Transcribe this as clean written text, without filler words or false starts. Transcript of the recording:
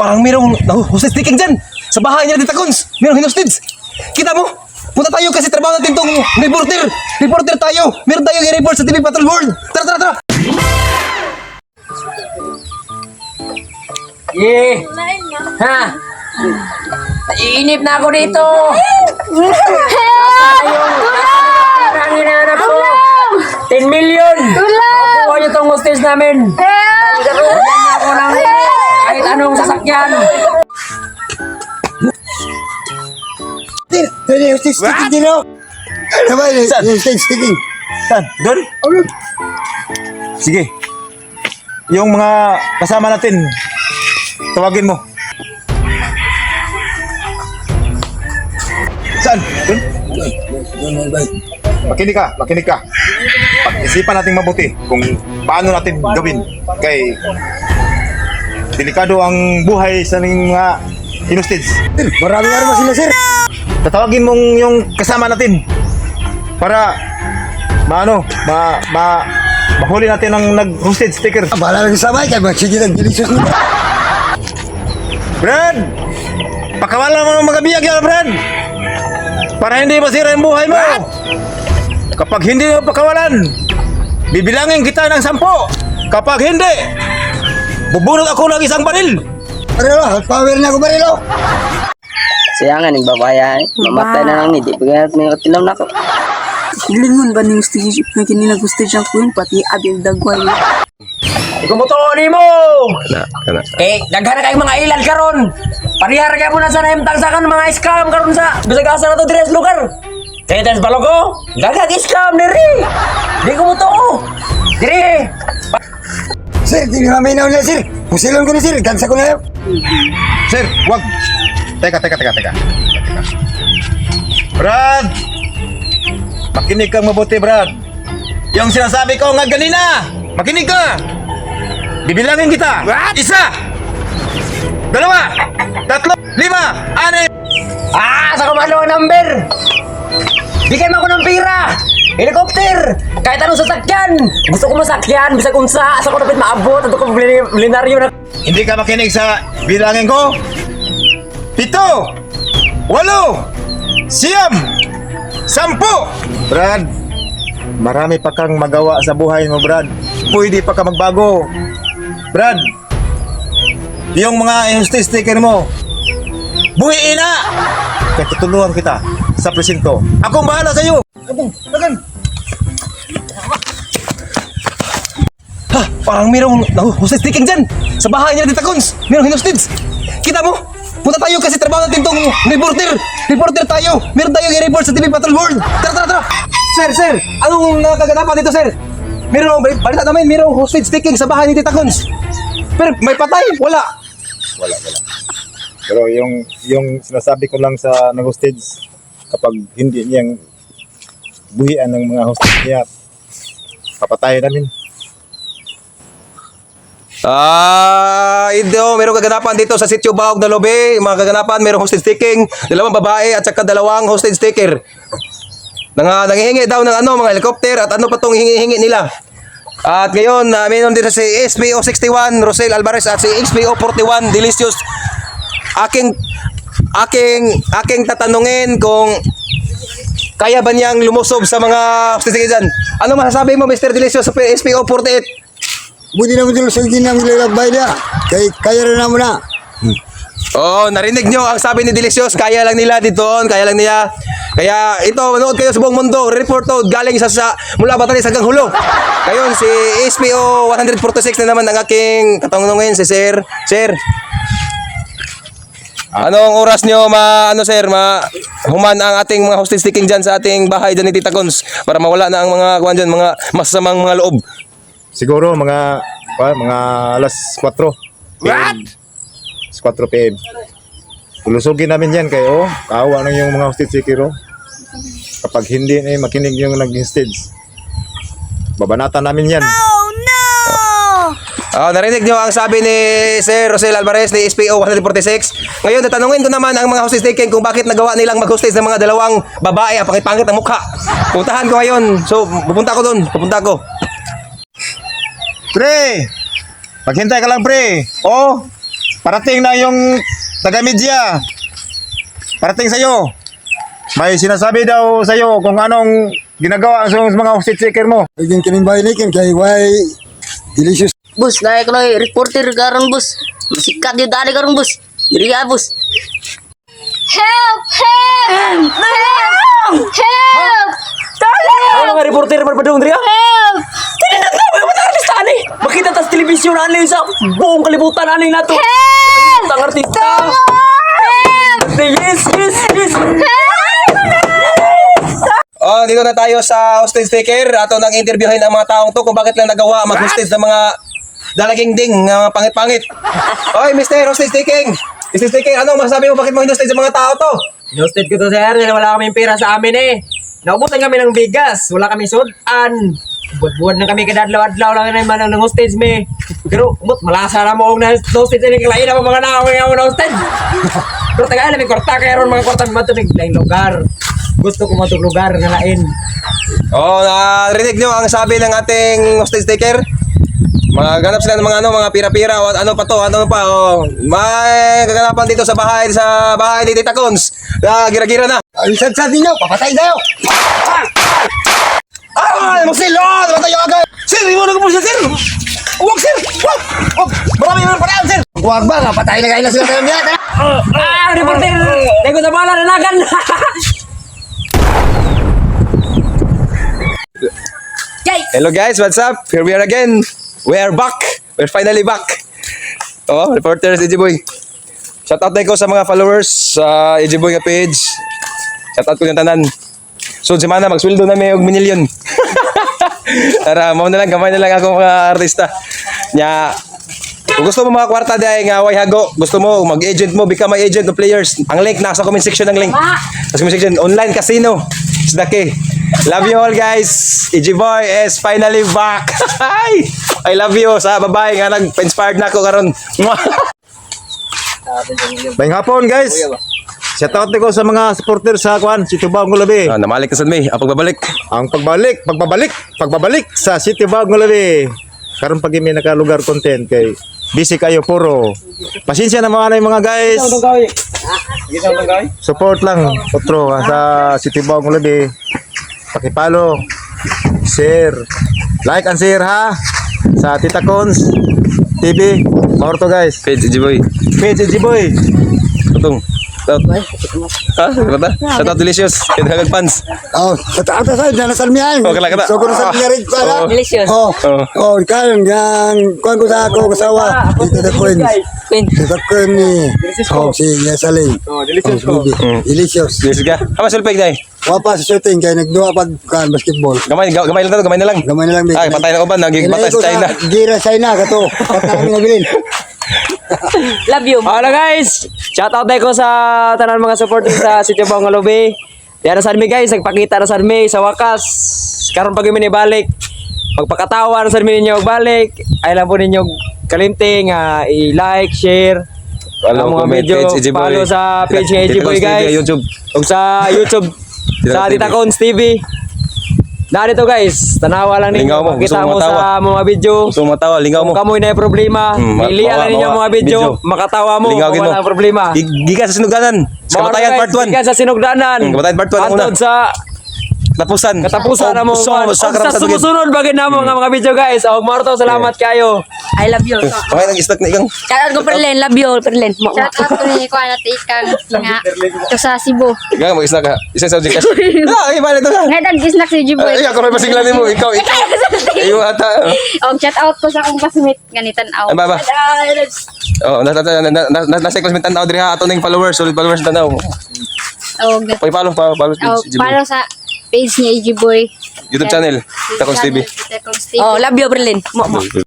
parang mayroong hostage taking dyan. Sa bahay niya Tita Cons. Mayroong hostage. Kita mo? Punta tayo kasi trabaho natin tong reporter. Reporter tayo. Meron tayong i-report sa TV Patrol World. Tara, tara, tara. Ha? Naiinip na ako dito. Ang hinahanap ko. 10 million. Makukuha niyo tong hostage namin. Bigyan niyo ako ng kahit anong sasakyan. Yung hostage taking din ako. Sabay, yung hostage taking. Saan? Doon? Sige. Yung mga kasama natin, tawagin mo. Saan? Doon? Makinig ka, makinig ka. Pag-isipan natin mabuti kung paano natin gawin. Kay delikado ang buhay sa mga hostage. Maraming armas sila, sir. Tatawagin mong yung kasama natin para mahuli natin ang nag-hostage sticker. Bahala lang sabay, kaya magsige ng delicious nito. Brad! Pakawalan mo ng mga biyag yan, Brad! Para hindi masira yung buhay mo! Kapag hindi mo pakawalan, bibilangin kita ng 10. Kapag hindi, bubunot ako ng isang baril! Barilo, power na ako, Barilo. Sayangan ng babaya. Mamatay na lang ni. Di pagkat may katilaw na ako. Lingon ba ng stage na kininag-stage ang queen pati abil dagway. Ikumutuon mo! Daghan na kayong mga ilan karon. Parihara kayo muna sa naimtangsakan mga scam karon sa bisagasa na to dire sa lugar. Kaya tas balogo, gagag scam diri. Di kumutuo. Diri. Sir, hindi namin na sir. Pusilon ko na, sir. Gansa ko na yun. Sir, wag! Teka. Brad! Makinig kang mabuti, Brad. Yung sinasabi ko nga ganina, makinig ka! Bibilangin kita! What? 1, 2, 3, 4, 5, 6. Sa kumalo ang number. Bigyan mo ako ng pira. Helicopter! Kahit anong sasakyan! Gusto ko masakyan, bisa kung sa ko dapat maabot at ako milyonaryo na. Hindi ka makinig sa bilangin ko? 7, 8, 9, 10. Brad, marami pa kang magawa sa buhay mo, Brad. Pwede pa ka magbago. Brad, yung mga hostage sticker mo, buhiin na! Kaya tutulungan kita sa presinto. Akong bahala sa iyo. Ha, parang mayroong hostage taking dyan. Sa bahay niya Tita Cons. Mayroong hostage. Kita mo? Punta tayo kasi trabaho natin tong reporter. Reporter tayo. Meron tayong i-report sa TV Patrol World. Tara, tara, tara. Sir. Anong nakaganapan dito, sir? Mayroong, balita namin, mayroong hostage taking sa bahay ni Tita Cons. Pero may patay? Wala. Wala. Pero yung sinasabi ko lang sa nag-hostage, kapag hindi niyang buhian ng mga hostage niya, papatayin namin. Ito, mayroong kaganapan dito sa Sitio Bahog na Lobe. Mga kaganapan, mayroong hostage taking, 2 babae at saka 2 hostage taker. Nangihingi daw ng mga helicopter at ano pa tong hingi nila. At ngayon, mayroon dito si SPO 61, Rosel Alvarez at si SPO 41, Delicious. Aking tatanungin kung kaya ba niyang lumusob sa mga hostage taking dyan. Ano masasabi mo, Mr. Delicious, sa SPO 48? Buti naman dito sa hindi namin lalabay na. Kaya rin naman na. Oo, narinig nyo ang sabi ni Delicious, kaya lang nila dito, kaya lang niya. Kaya ito, manood kayo sa buong mundo, report out galing sa mula Batanes hanggang Hulo. Ngayon, si SPO 146 na naman ang aking katanungin, si Sir. Sir, anong oras nyo human ang ating mga hostage taking dyan sa ating bahay dyan ni Tita Cons para mawala na ang mga masasamang mga loob? Siguro mga alas 4 PM. 4 PM. Tulusugin namin yan kayo. Kaawa na yung mga hostage taker. Kapag hindi makinig yung nag-hostage, babanatan namin yan. Narinig nyo ang sabi ni Sir Rosel Alvarez ni SPO 146. Ngayon, tatanungin ko naman ang mga hostage taking kung bakit nagawa nilang mag-hostage ng mga 2 babae. Ang pangit-pangit ng mukha. Puntahan ko ngayon. So, pupunta ko. Pre! Maghintay ka lang, pre. parating na yung taga-media. Parating sa'yo. May sinasabi daw sa'yo kung anong ginagawa sa mga hostage seeker mo. Pagin kining bahay ni kin kay why delicious. Bus, naik lo reporter karon bus. Sikat di dari karon bus. Diri ya bus. Help! Help! Help! Help! Ano nga reporter parpadong diri? Help! Ano ba artista ani? Makita tas telebisyon ani sa buong kalibutan ani nato. Help! Ang artista. Yes, yes, yes. Oh, dito na tayo sa hostage taker. Ato nang interviewin ang mga taong to kung bakit lang nagawa mag-hostage ng mga dalaging ding, mga pangit-pangit. Oy, Mr. Hostage taking. Hostage taking, ano masasabi mo bakit mo hostage sa mga tao to? Hosted ko to sir, wala kaming pera sa amin eh. Naubusan kami ng bigas, wala kami sudan. Buwan na kami kadadlaw-adlaw lang na man ng hostage me. Pero umot malasa na mo na hostage ni kalain na mga nakawin nga na hostage. Pero taga na may kwarta kaya ron mga kwarta matubig lain lugar. Gusto ko matug lugar nga lain. Oh, narinig nyo ang sabi ng ating hostage taker? Mga ganap sila ng mga mga pira-pira o ano pa to, ano pa oh. May kaganapan dito sa bahay ni Tita Cons. Gira-gira na. Ang sad ninyo, papatay tayo. Ah, Marcel, oh, tayo agad. Sir, hindi mo na po siya, sir. Huwag, sir. Huwag. Marami naman paraan, sir. Huwag ba, patay na kayo na sila tayo niya. Reporter! Lego sa bala nanagan! Hello guys, what's up? Here we are again. We are back. We're finally back. Oh, reporter si Boy. Shout out na ko sa mga followers sa Boy nga page. Shout out ko yung tanan. So, semana magsweldo na may og minilyon. Tara, mo na lang, gamay na lang ako mga artista. Nya, kung gusto mo mga kwarta dahil nga way hago, gusto mo mag-agent mo, become my agent of players. Ang link nasa comment section ng link. Sa comment section, online casino. Isdake. Love you all guys. Boy is finally back. I love you sa babae nga nag-inspired na ako karon. Bayang hapon guys. Shout out ko sa mga supporter sa Kwan, City Bagong Labi. Namalik na sa may, ang pagbabalik. Ang pagbabalik sa City Bagong Labi. Karon pag may nakalugar content kay busy kayo puro. Pasensya na mga mga guys. Support lang otro sa City Bagong Labi. Pakipalo, share, like and share ha sa Tita Cons TV. More to guys. Page Boy. Page Boy. Tutong. Shout out. Ha? Shout out delicious. Kaya pants. Oh, kata sa na salmihan. Oh, kala. So ko sa rin para. Delicious. Oh. Oh, kan yang kuan ko sa ako kasawa. Dito na coins. Dito ko ni. Oh, si Yasaling. Oh, delicious ko. Delicious. Delicious ka. Ama sulpeg dai. Wapa sa shooting kay nagduwa pag kan basketball. Gamay lang to, gamay na lang. Gamay na lang. Ay, patay na uban, naging patay sa China. Gira China kato. Kata kami nabilin. Love you. Hola guys! Shoutout tayo ko sa tanan mga supporters sa City Bagong Labi. Yan na sa guys, nagpakita na sa sa wakas. Karon pag kami balik. Magpakatawa na sa ninyo balik. Ay lang po ninyo kalimting, i-like, share. Follow, ang mga comment, video, page, EJ Boy. follow sa page ni EJ Boy Tita Cons TV, guys. YouTube. Ug sa YouTube sa Tita Tita Cons TV. Narito guys, tanawa lang ninyo. Lingaw mo, gusto Makita mo mo matawa. sa mga video. Gusto mo matawa, lingaw mo. Kung kamoy na problema, pilihan lang ninyo mga video. Makatawa mo Lingawin kung mo. wala problema. Giga sa sinugdanan. Sa kamatayan part 1. Gikan sa sinugdanan. Kamatayan part 1 ang una. Antod sa Tapusan. katapusan na mo. So, Ug sa sa sumusunod bagay na mo nga mga video guys. Og Marto, salamat kayo. I love you. Okay, nag-stock na ikang. Shoutout ko Perlen, love you Perlen. Shout out ko ni Kuan at Ikang nga to sa Cebu. Ikaw, mag-stock ka. Isa sa Gcash. Ay, balik to ka. Nga nag-snack si Jiboy. Ay, ako rin pasiglan mo. Ikaw. Iyo ata. Og shout out ko sa akong classmate ganitan aw. Ay, baba. Oh, nasa classmate tanaw diri ha ato ning followers, solid followers tanaw. Og Follow para sa page ni AJ Boy. YouTube channel, Tita Cons TV. Tita Cons TV. Oh, love you Perlen. Mo.